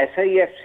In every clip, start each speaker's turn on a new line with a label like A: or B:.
A: SIFC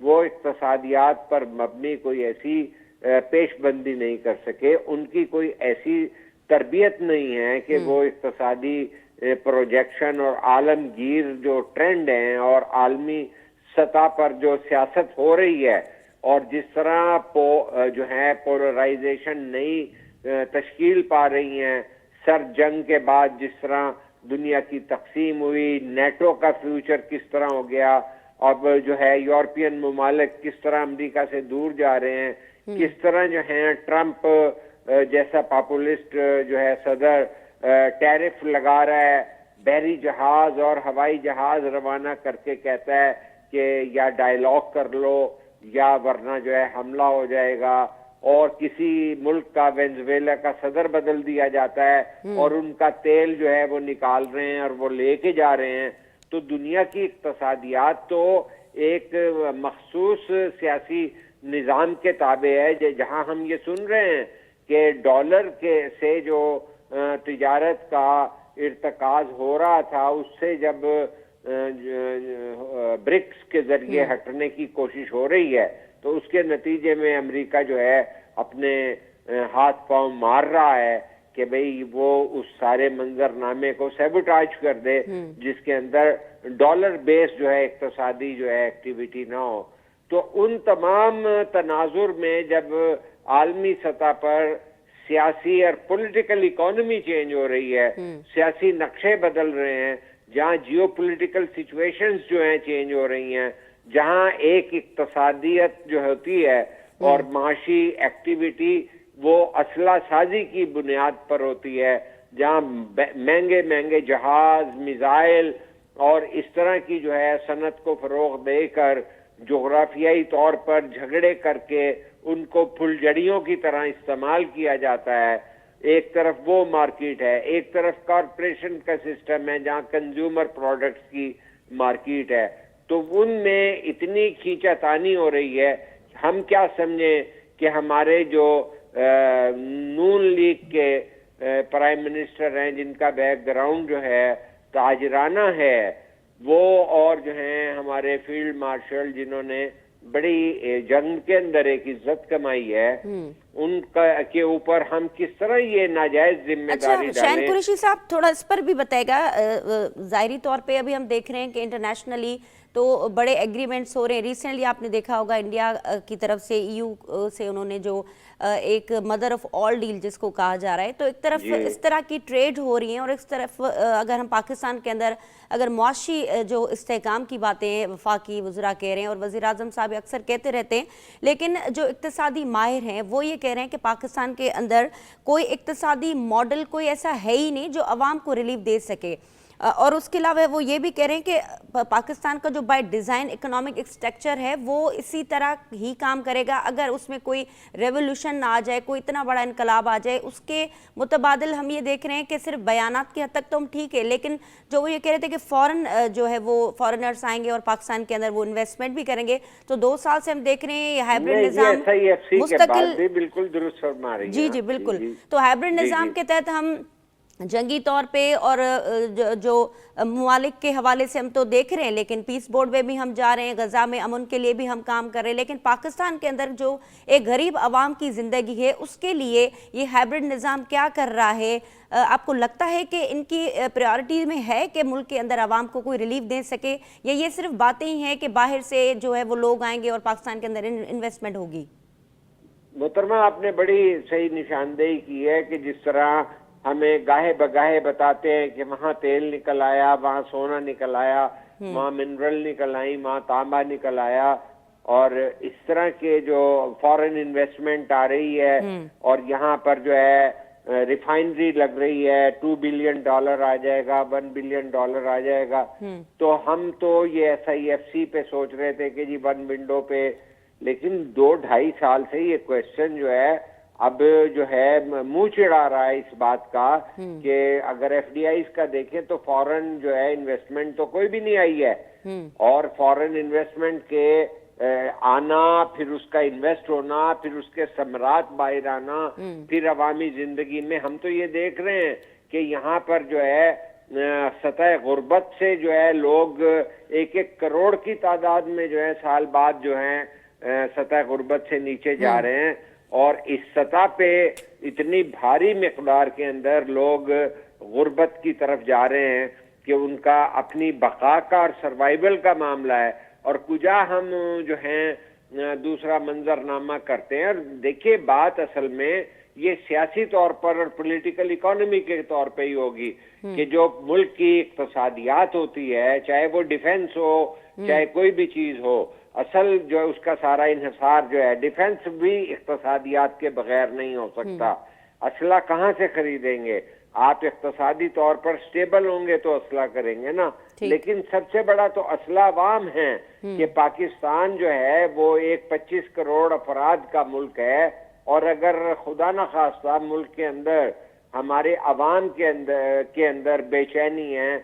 A: وہ اقتصادیات پر مبنی کوئی ایسی پیش بندی نہیں کر سکے، ان کی کوئی ایسی تربیت نہیں ہے کہ وہ اقتصادی پروجیکشن اور عالمگیر جو ٹرینڈ ہیں اور عالمی سطح پر جو سیاست ہو رہی ہے اور جس طرح جو ہے پولرائزیشن نئی تشکیل پا رہی ہیں، سر جنگ کے بعد جس طرح دنیا کی تقسیم ہوئی، نیٹو کا فیوچر کس طرح ہو گیا، اب جو ہے یورپین ممالک کس طرح امریکہ سے دور جا رہے ہیں، کس طرح جو ہیں ٹرمپ جیسا پاپولسٹ جو ہے صدر ٹیرف لگا رہا ہے، بحری جہاز اور ہوائی جہاز روانہ کر کے کہتا ہے کہ یا ڈائیلاگ کر لو یا ورنہ جو ہے حملہ ہو جائے گا، اور کسی ملک کا وینزویلا کا صدر بدل دیا جاتا ہے اور ان کا تیل جو ہے وہ نکال رہے ہیں اور وہ لے کے جا رہے ہیں. تو دنیا کی اقتصادیات تو ایک مخصوص سیاسی نظام کے تابع ہے، جہاں ہم یہ سن رہے ہیں کہ ڈالر سے جو تجارت کا ارتکاز ہو رہا تھا، اس سے جب برکس کے ذریعے ہٹنے کی کوشش ہو رہی ہے تو اس کے نتیجے میں امریکہ جو ہے اپنے ہاتھ پاؤں مار رہا ہے کہ بھئی وہ اس سارے منظر نامے کو سیبوٹاج کر دے جس کے اندر ڈالر بیس جو ہے اقتصادی جو ہے ایکٹیویٹی نہ ہو. تو ان تمام تناظر میں جب عالمی سطح پر سیاسی اور پولیٹیکل اکانومی چینج ہو رہی ہے، سیاسی نقشے بدل رہے ہیں، جہاں جیو پولیٹیکل سچویشنز جو ہیں چینج ہو رہی ہیں، جہاں ایک اقتصادیت جو ہوتی ہے اور معاشی ایکٹیویٹی وہ اسلحہ سازی کی بنیاد پر ہوتی ہے، جہاں مہنگے مہنگے جہاز، میزائل اور اس طرح کی جو ہے صنعت کو فروغ دے کر جغرافیائی طور پر جھگڑے کر کے ان کو پھلجڑیوں کی طرح استعمال کیا جاتا ہے. ایک طرف وہ مارکیٹ ہے، ایک طرف کارپوریشن کا سسٹم ہے جہاں کنزیومر پروڈکٹس کی مارکیٹ ہے. تو ان میں اتنی کھینچا تانی ہو رہی ہے، ہم کیا سمجھیں کہ ہمارے جو نون لیگ کے پرائم منسٹر ہیں جن کا بیک گراؤنڈ جو ہے تاجرانہ ہے، وہ اور جو ہیں ہمارے فیلڈ مارشل جنہوں نے بڑی جنگ کے اندر ایک عزت کمائی ہے، ان کے اوپر ہم کس طرح یہ ناجائز ذمہ داری ڈالیں.
B: شاہین قریشی صاحب تھوڑا اس پر بھی بتائے گا. ظاہری طور پہ ابھی ہم دیکھ رہے ہیں کہ انٹرنیشنلی تو بڑے ایگریمنٹس ہو رہے ہیں. ریسنٹلی آپ نے دیکھا ہوگا انڈیا کی طرف سے EU سے انہوں نے جو ایک مدر آف آل ڈیل جس کو کہا جا رہا ہے، تو ایک طرف اس طرح کی ٹریڈ ہو رہی ہیں اور اس طرف اگر ہم پاکستان کے اندر اگر معاشی جو استحکام کی باتیں وفاقی وزراء کہہ رہے ہیں اور وزیر اعظم صاحب اکثر کہتے رہتے ہیں، لیکن جو اقتصادی ماہر ہیں وہ یہ کہہ رہے ہیں کہ پاکستان کے اندر کوئی اقتصادی ماڈل کوئی ایسا ہے ہی نہیں جو عوام کو ریلیف دے سکے. اور اس کے علاوہ وہ یہ بھی کہہ رہے ہیں کہ پاکستان کا جو بائی ڈیزائن اکنامک اسٹرکچر ہے وہ اسی طرح ہی کام کرے گا. اگر اس میں کوئی ریولوشن نہ آ جائے، کوئی اتنا بڑا انقلاب آ جائے، اس کے متبادل ہم یہ دیکھ رہے ہیں کہ صرف بیانات کی حد تک تو ہم ٹھیک ہے، لیکن جو وہ یہ کہہ رہے تھے کہ فورن جو ہے وہ فورنرز آئیں گے اور پاکستان کے اندر وہ انویسٹمنٹ بھی کریں گے. تو 2 سال سے ہم دیکھ رہے ہیں یہ ہائبرڈ نظام
A: مستقل بالکل درست فرما رہی ہیں.
B: جی بالکل. تو ہائبرڈ نظام کے تحت ہم جنگی طور پہ اور جو ممالک کے حوالے سے ہم تو دیکھ رہے ہیں، لیکن پیس بورڈ میں بھی ہم جا رہے ہیں، غزہ میں امن کے لیے بھی ہم کام کر رہے ہیں، لیکن پاکستان کے اندر جو ایک غریب عوام کی زندگی ہے اس کے لیے یہ ہائبرڈ نظام کیا کر رہا ہے؟ آپ کو لگتا ہے کہ ان کی پریورٹی میں ہے کہ ملک کے اندر عوام کو کوئی ریلیف دے سکے، یا یہ صرف باتیں ہی ہیں کہ باہر سے جو ہے وہ لوگ آئیں گے اور پاکستان کے اندر انویسٹمنٹ ہوگی؟
A: محترمہ آپ نے بڑی صحیح نشاندہی کی ہے کہ جس طرح ہمیں گاہے بگاہے بتاتے ہیں کہ وہاں تیل نکل آیا، وہاں سونا نکل آیا، وہاں منرل نکل آئی، وہاں تانبا نکل آیا، اور اس طرح کے جو فورن انویسٹمنٹ آ رہی ہے اور یہاں پر جو ہے ریفائنری لگ رہی ہے، $2 بلین آ جائے گا، $1 بلین آ جائے گا. تو ہم تو یہ SIFC پہ سوچ رہے تھے کہ جی ون ونڈو پہ، لیکن 2-2.5 سال سے یہ کویسچن جو ہے اب جو ہے منہ چڑھا رہا ہے اس بات کا کہ اگر FDIs کا دیکھیں تو فورن جو ہے انویسٹمنٹ تو کوئی بھی نہیں آئی ہے، اور فورن انویسٹمنٹ کے آنا، پھر اس کا انویسٹ ہونا، پھر اس کے ثمرات باہر آنا، پھر عوامی زندگی میں ہم تو یہ دیکھ رہے ہیں کہ یہاں پر جو ہے سطح غربت سے جو ہے لوگ 1-1 کروڑ کی تعداد میں جو ہے سال بعد جو ہیں سطح غربت سے نیچے جا رہے ہیں، اور اس سطح پہ اتنی بھاری مقدار کے اندر لوگ غربت کی طرف جا رہے ہیں کہ ان کا اپنی بقا کا اور سروائیول کا معاملہ ہے، اور کجا ہم جو ہیں دوسرا منظرنامہ کرتے ہیں۔ اور دیکھیے بات اصل میں یہ سیاسی طور پر اور پولیٹیکل اکانومی کے طور پہ ہی ہوگی کہ جو ملک کی اقتصادیات ہوتی ہے، چاہے وہ ڈیفنس ہو چاہے کوئی بھی چیز ہو، اصل جو اس کا سارا انحصار جو ہے، ڈیفنس بھی اقتصادیات کے بغیر نہیں ہو سکتا۔ اسلحہ کہاں سے خریدیں گے؟ آپ اقتصادی طور پر سٹیبل ہوں گے تو اسلحہ کریں گے نا، لیکن سب سے بڑا تو اسلحہ عوام ہے کہ پاکستان جو ہے وہ ایک 25 کروڑ افراد کا ملک ہے، اور اگر خدا نہ خواستہ ملک کے اندر ہمارے عوام کے اندر بے چینی ہے،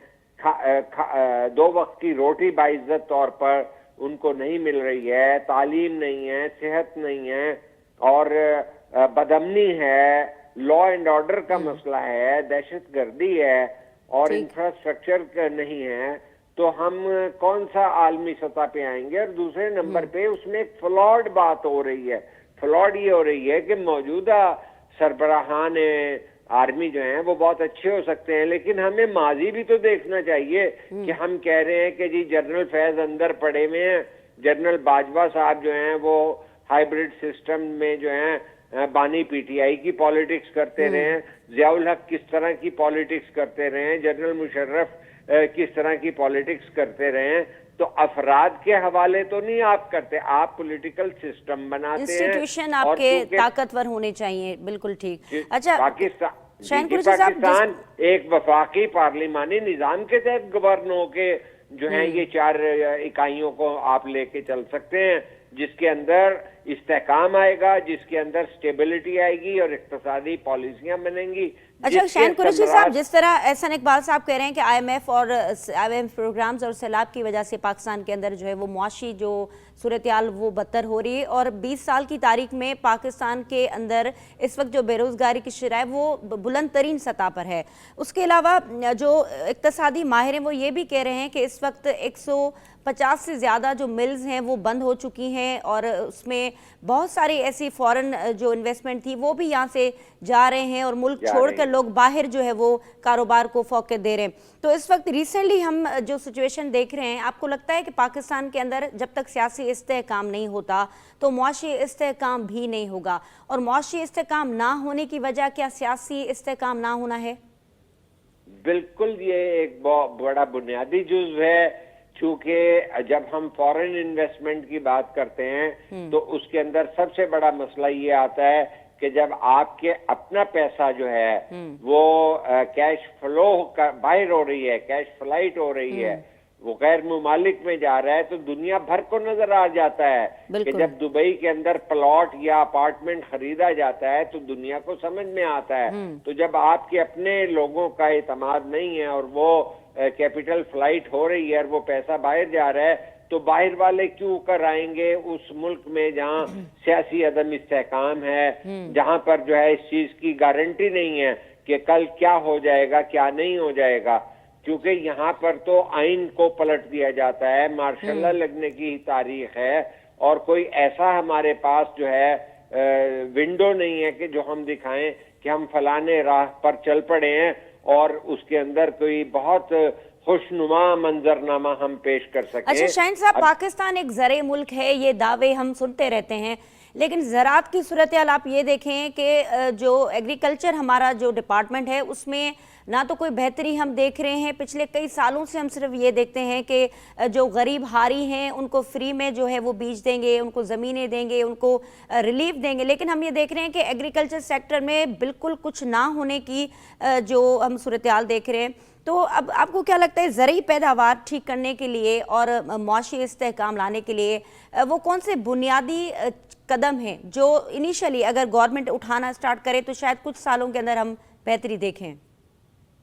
A: 2 وقت کی روٹی باعزت طور پر ان کو نہیں مل رہی ہے، تعلیم نہیں ہے، صحت نہیں ہے، اور بدامنی ہے، لا اینڈ آرڈر کا مسئلہ ہے، دہشت گردی ہے، اور انفراسٹرکچر نہیں ہے، تو ہم کون سا عالمی سطح پہ آئیں گے؟ اور دوسرے نمبر پہ اس میں ایک فلاڈ بات ہو رہی ہے، فلاڈ یہ ہو رہی ہے کہ موجودہ سربراہان آرمی جو ہیں وہ بہت اچھے ہو سکتے ہیں، لیکن ہمیں ماضی بھی تو دیکھنا چاہیے کہ ہم کہہ رہے ہیں کہ جی جنرل فیض اندر پڑے ہوئے ہیں، جنرل باجوہ صاحب جو ہیں وہ ہائیبرڈ سسٹم میں جو ہیں بانی پی ٹی آئی کی پالیٹکس کرتے رہے ہیں، ضیاء الحق کس طرح کی پالیٹکس کرتے رہے ہیں، جنرل مشرف کس طرح کی پالیٹکس کرتے رہے ہیں، تو افراد کے حوالے تو نہیں آپ کرتے، آپ پولیٹیکل سسٹم بناتے ہیں،
B: انسٹیٹیوشن آپ کے طاقتور ہونے چاہیے۔ بالکل ٹھیک۔ اچھا پاکستان
A: ایک وفاقی پارلیمانی نظام کے تحت گورن ہو کے جو ہیں یہ 4 اکائیوں کو آپ لے کے چل سکتے ہیں، جس کے اندر استحکام آئے گا، جس کے اندر سٹیبلٹی آئے گی اور اقتصادی پالیسیاں بنیں گی۔
B: اچھا شاہین قریشی صاحب، جس طرح احسن اقبال صاحب کہہ رہے ہیں کہ آئی ایم ایف پروگرامز اور سیلاب کی وجہ سے پاکستان کے اندر جو ہے وہ معاشی جو صورتحال وہ بدتر ہو رہی ہے، اور 20 سال کی تاریخ میں پاکستان کے اندر اس وقت جو بے روزگاری کی شرح وہ بلند ترین سطح پر ہے۔ اس کے علاوہ جو اقتصادی ماہر ہیں وہ یہ بھی کہہ رہے ہیں کہ اس وقت 150 سے زیادہ جو ملز ہیں وہ بند ہو چکی ہیں، اور اس میں بہت ساری ایسی فورن جو انویسٹمنٹ تھی وہ بھی یہاں سے جا رہے ہیں، اور ملک چھوڑ کر لوگ باہر جو ہے وہ کاروبار کو فوقیت دے رہے ہیں۔ تو اس وقت ریسنٹلی ہم جو سچویشن دیکھ رہے ہیں، آپ کو لگتا ہے کہ پاکستان کے اندر جب تک سیاسی استحکام نہیں ہوتا تو معاشی استحکام بھی نہیں ہوگا، اور معاشی استحکام نہ ہونے کی وجہ کیا سیاسی استحکام نہ ہونا ہے؟
A: بالکل، یہ ایک بہت بڑا بنیادی جزو ہے، چونکہ جب ہم فورن انویسٹمنٹ کی بات کرتے ہیں تو اس کے اندر سب سے بڑا مسئلہ یہ آتا ہے کہ جب آپ کے اپنا پیسہ جو ہے وہ کیش فلو باہر ہو رہی ہے، کیش فلائٹ ہو رہی ہے، وہ غیر ممالک میں جا رہا ہے، تو دنیا بھر کو نظر آ جاتا ہے کہ جب دبئی کے اندر پلاٹ یا اپارٹمنٹ خریدا جاتا ہے تو دنیا کو سمجھ میں آتا ہے۔ تو جب آپ کے اپنے لوگوں کا اعتماد نہیں ہے اور وہ کیپٹل فلائٹ ہو رہی ہے اور وہ پیسہ باہر جا رہا ہے، تو باہر والے کیوں کر آئیں گے اس ملک میں جہاں سیاسی عدم استحکام ہے، جہاں پر جو ہے اس چیز کی گارنٹی نہیں ہے کہ کل کیا ہو جائے گا کیا نہیں ہو جائے گا، کیونکہ یہاں پر تو آئین کو پلٹ دیا جاتا ہے، مارشل لا لگنے کی تاریخ ہے، اور کوئی ایسا ہمارے پاس جو ہے ونڈو نہیں ہے کہ جو ہم دکھائیں کہ ہم فلانے راہ پر چل پڑے ہیں اور اس کے اندر کوئی بہت خوشنما منظرنامہ ہم پیش کر سکیں۔
B: اچھا شاہین صاحب، پاکستان ایک زرعی ملک ہے، یہ دعوے ہم سنتے رہتے ہیں، لیکن زراعت کی صورتحال آپ یہ دیکھیں کہ جو ایگریکلچر ہمارا جو ڈپارٹمنٹ ہے اس میں نہ تو کوئی بہتری ہم دیکھ رہے ہیں۔ پچھلے کئی سالوں سے ہم صرف یہ دیکھتے ہیں کہ جو غریب ہاری ہیں ان کو فری میں جو ہے وہ بیج دیں گے، ان کو زمینیں دیں گے، ان کو ریلیف دیں گے، لیکن ہم یہ دیکھ رہے ہیں کہ ایگریکلچر سیکٹر میں بالکل کچھ نہ ہونے کی جو ہم صورتحال دیکھ رہے ہیں۔ تو اب آپ کو کیا لگتا ہے زرعی پیداوار ٹھیک کرنے کے لیے اور معاشی استحکام لانے کے لیے وہ کون سے بنیادی قدم ہیں جو انیشلی اگر گورنمنٹ اٹھانا سٹارٹ کرے تو شاید کچھ سالوں کے اندر ہم بہتری دیکھیں؟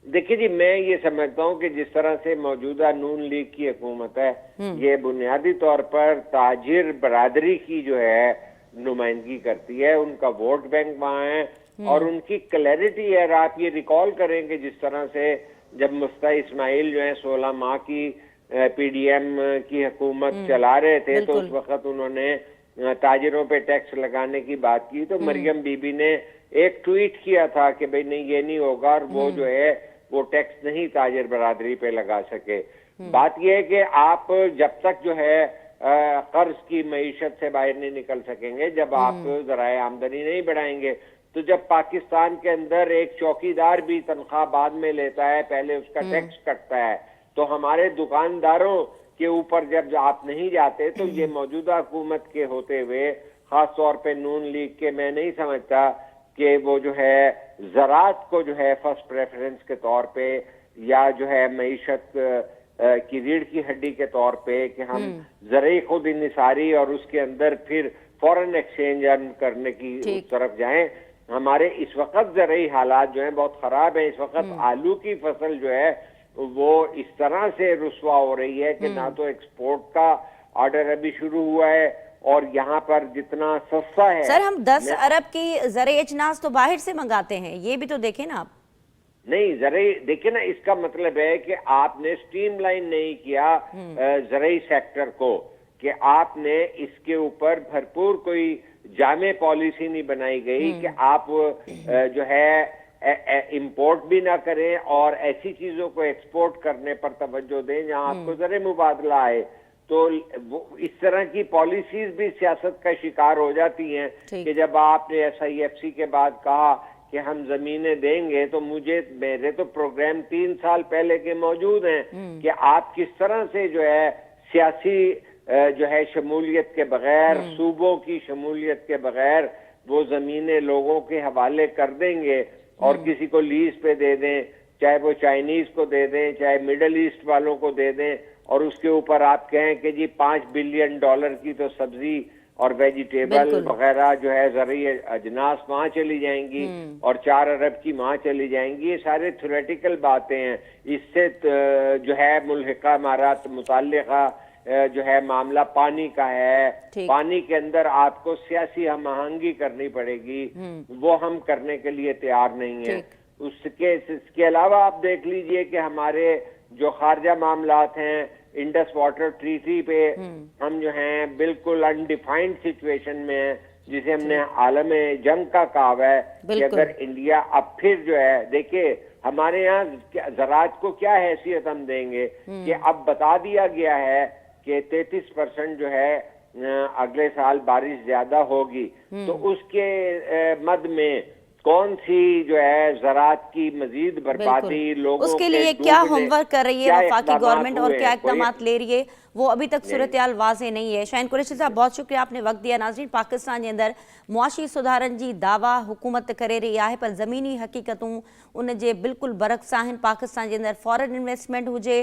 A: دیکھیے جی، میں یہ سمجھتا ہوں کہ جس طرح سے موجودہ نون لیگ کی حکومت ہے یہ بنیادی طور پر تاجر برادری کی جو ہے نمائندگی کرتی ہے، ان کا ووٹ بینک وہاں ہے، اور ان کی کلیئرٹی ہے۔ آپ یہ ریکال کریں کہ جس طرح سے جب مفتی اسماعیل جو ہے 16 ماہ کی پی ڈی ایم کی حکومت چلا رہے تھے تو اس وقت انہوں نے تاجروں پہ ٹیکس لگانے کی بات کی تو مریم بی بی نے ایک ٹویٹ کیا تھا کہ بھئی نہیں یہ نہیں ہوگا اور وہ جو ہے وہ ٹیکس نہیں تاجر برادری پہ لگا سکے. بات یہ ہے کہ آپ جب تک جو ہے قرض کی معیشت سے باہر نہیں نکل سکیں گے جب آپ ذرائع آمدنی نہیں بڑھائیں گے. تو جب پاکستان کے اندر ایک چوکیدار بھی تنخواہ بعد میں لیتا ہے پہلے اس کا ٹیکس کٹتا ہے تو ہمارے دکانداروں کے اوپر جب آپ نہیں جاتے تو یہ موجودہ حکومت کے ہوتے ہوئے خاص طور پہ نون لیگ کے میں نہیں سمجھتا کہ وہ جو ہے زراعت کو جو ہے فرسٹ پریفرنس کے طور پہ یا جو ہے معیشت کی ریڑھ کی ہڈی کے طور پہ کہ ہم زرعی خود انحصاری اور اس کے اندر پھر فورن ایکسچینج ارن کرنے کی اس طرف جائیں. ہمارے اس وقت زرعی حالات جو ہیں بہت خراب ہیں. اس وقت آلو کی فصل جو ہے وہ اس طرح سے رسوا ہو رہی ہے کہ نہ تو ایکسپورٹ کا آرڈر ابھی شروع ہوا ہے اور یہاں پر جتنا سستا ہے.
B: سر ہم 10 ارب کی زرعی اجناس تو باہر سے منگاتے ہیں, یہ بھی تو دیکھیں نا آپ.
A: نہیں زرعی دیکھیں نا, اس کا مطلب ہے کہ آپ نے سٹریم لائن نہیں کیا زرعی سیکٹر کو کہ آپ نے اس کے اوپر بھرپور کوئی جامع پالیسی نہیں بنائی گئی کہ آپ جو ہے امپورٹ بھی نہ کریں اور ایسی چیزوں کو ایکسپورٹ کرنے پر توجہ دیں جہاں آپ کو زرعی مبادلہ آئے. تو اس طرح کی پالیسیز بھی سیاست کا شکار ہو جاتی ہیں کہ جب آپ نے SIFC کے بعد کہا کہ ہم زمینیں دیں گے تو میرے تو پروگرام 3 سال پہلے کے موجود ہیں کہ آپ کس طرح سے جو ہے سیاسی جو ہے شمولیت کے بغیر صوبوں کی شمولیت کے بغیر وہ زمینیں لوگوں کے حوالے کر دیں گے اور کسی کو لیز پہ دے دیں, چاہے وہ چائنیز کو دے دیں چاہے مڈل ایسٹ والوں کو دے دیں اور اس کے اوپر آپ کہیں کہ جی $5 بلین کی تو سبزی اور ویجیٹیبل وغیرہ جو ہے زرعی اجناس وہاں چلی جائیں گی اور 4 ارب کی وہاں چلی جائیں گی. یہ سارے تھیوریٹیکل باتیں ہیں. اس سے جو ہے ملحقہ امارات متعلقہ جو ہے معاملہ پانی کا ہے. پانی کے اندر آپ کو سیاسی ہم آہنگی کرنی پڑے گی, وہ ہم کرنے کے لیے تیار نہیں ہیں. اس کے علاوہ آپ دیکھ لیجئے کہ ہمارے جو خارجہ معاملات ہیں انڈس واٹر ٹریٹی پہ ہم جو ہیں بالکل انڈیفائنڈ سچویشن میں ہیں جسے ہم نے عالم جنگ کا کہا ہے کہ اگر انڈیا اب پھر جو ہے دیکھیں ہمارے یہاں زراعت کو کیا حیثیت ہم دیں گے کہ اب بتا دیا گیا ہے کہ 33% جو ہے اگلے سال بارش زیادہ ہوگی تو اس کے مد میں کون سی جو ہے زراعت کی مزید بربادی لوگوں
B: اس کے لیے کیا ہوم ورک کر رہی ہے وفاقی گورنمنٹ اور کیا اقدامات لے رہی ہے وہ ابھی تک صورتحال واضح نہیں ہے. شاہین قریشی صاحب بہت شکریہ آپ نے وقت دیا. ناظرین پاکستان کے اندر معاشی سدھارن جی دعویٰ حکومت کرے رہی ہے پر زمینی حقیقتوں ان کے بالکل برعکس آہن. پاکستان کے اندر فورن انویسٹمنٹ ہوجے